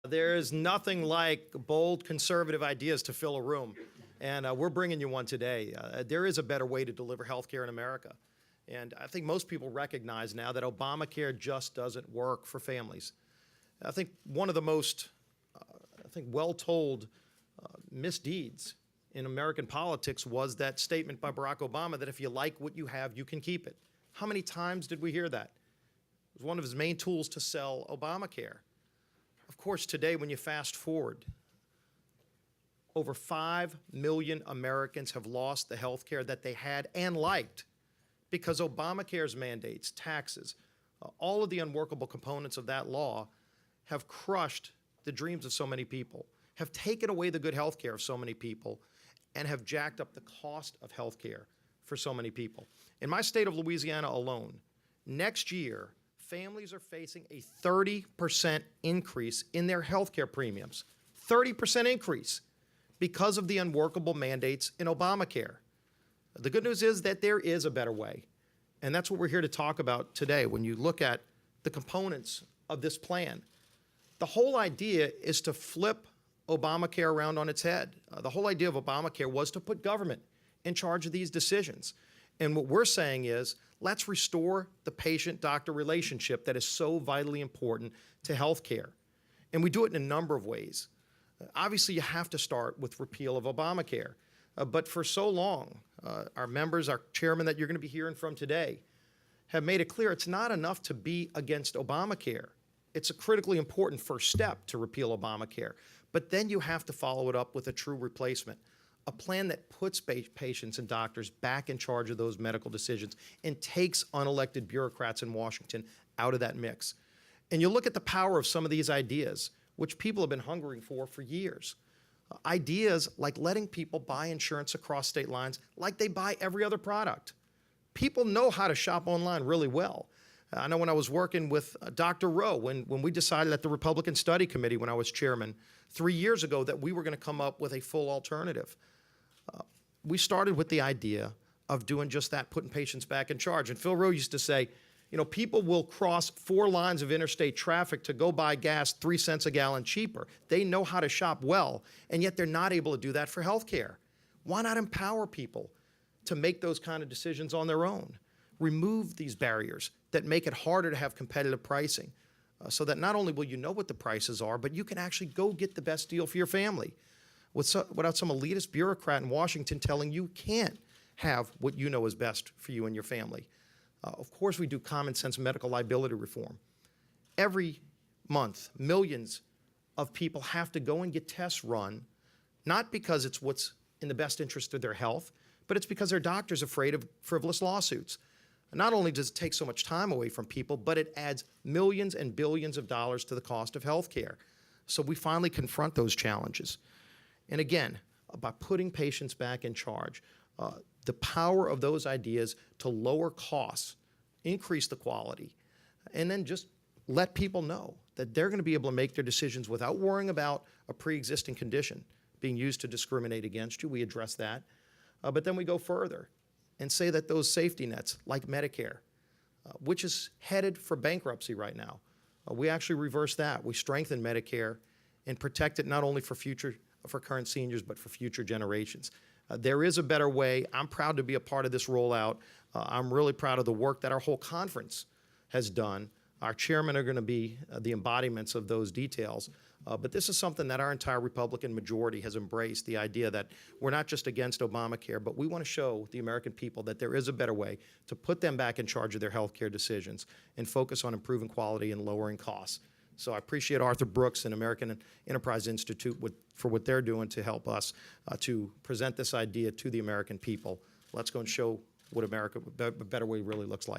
There is nothing like bold conservative ideas to fill a room, and we're bringing you one today. There is a better way to deliver health care in America, and I think most people recognize now that Obamacare just doesn't work for families. I think one of the most, well-told misdeeds in American politics was that statement by Barack Obama that if you like what you have, you can keep it. How many times did we hear that? It was one of his main tools to sell Obamacare. Of course, today, when you fast forward, over 5 million Americans have lost the health care that they had and liked because Obamacare's mandates, taxes, all of the unworkable components of that law have crushed the dreams of so many people, have taken away the good health care of so many people, and have jacked up the cost of health care for so many people. In my state of Louisiana alone, next year, families are facing a 30% increase in their health care premiums. 30% increase because of the unworkable mandates in Obamacare. The good news is that there is a better way, and that's what we're here to talk about today. When you look at the components of this plan, the whole idea is to flip Obamacare around on its head. The whole idea of Obamacare was to put government in charge of these decisions. And what we're saying is, let's restore the patient-doctor relationship that is so vitally important to health care. And we do it in a number of ways. Obviously, you have to start with repeal of Obamacare. But for so long, our members, our chairman that you're going to be hearing from today, have made it clear it's not enough to be against Obamacare. It's a critically important first step to repeal Obamacare. But then you have to follow it up with a true replacement, a plan that puts patients and doctors back in charge of those medical decisions and takes unelected bureaucrats in Washington out of that mix. And you look at the power of some of these ideas, which people have been hungering for years. Ideas like letting people buy insurance across state lines like they buy every other product. People know how to shop online really well. I know when I was working with Dr. Rowe, when we decided at the Republican Study Committee when I was chairman 3 years ago that we were going to come up with a full alternative. We started with the idea of doing just that, putting patients back in charge. And Phil Rowe used to say, you know, people will cross 4 lines of interstate traffic to go buy gas 3 cents a gallon cheaper. They know how to shop well, and yet they're not able to do that for health care. Why not empower people to make those kind of decisions on their own? Remove these barriers that make it harder to have competitive pricing so that not only will you know what the prices are, but you can actually go get the best deal for your family without some elitist bureaucrat in Washington telling you can't have what you know is best for you and your family. Of course, we do common sense medical liability reform. Every month, millions of people have to go and get tests run, not because it's what's in the best interest of their health, but it's because their doctor's afraid of frivolous lawsuits. Not only does it take so much time away from people, but it adds millions and billions of dollars to the cost of health care. So we finally confront those challenges. And again, by putting patients back in charge, the power of those ideas to lower costs, increase the quality, and then just let people know that they're going to be able to make their decisions without worrying about a pre-existing condition being used to discriminate against you. We address that. But then we go further and say that those safety nets, like Medicare, which is headed for bankruptcy right now, we actually reverse that. We strengthen Medicare and protect it not only for current seniors, but for future generations. There is a better way. I'm proud to be a part of this rollout. I'm really proud of the work that our whole conference has done. Our chairmen are going to be the embodiments of those details. But this is something that our entire Republican majority has embraced, the idea that we're not just against Obamacare, but we want to show the American people that there is a better way to put them back in charge of their health care decisions and focus on improving quality and lowering costs. So I appreciate Arthur Brooks and American Enterprise Institute for what they're doing to help us to present this idea to the American people. Let's go and show what a better way really looks like.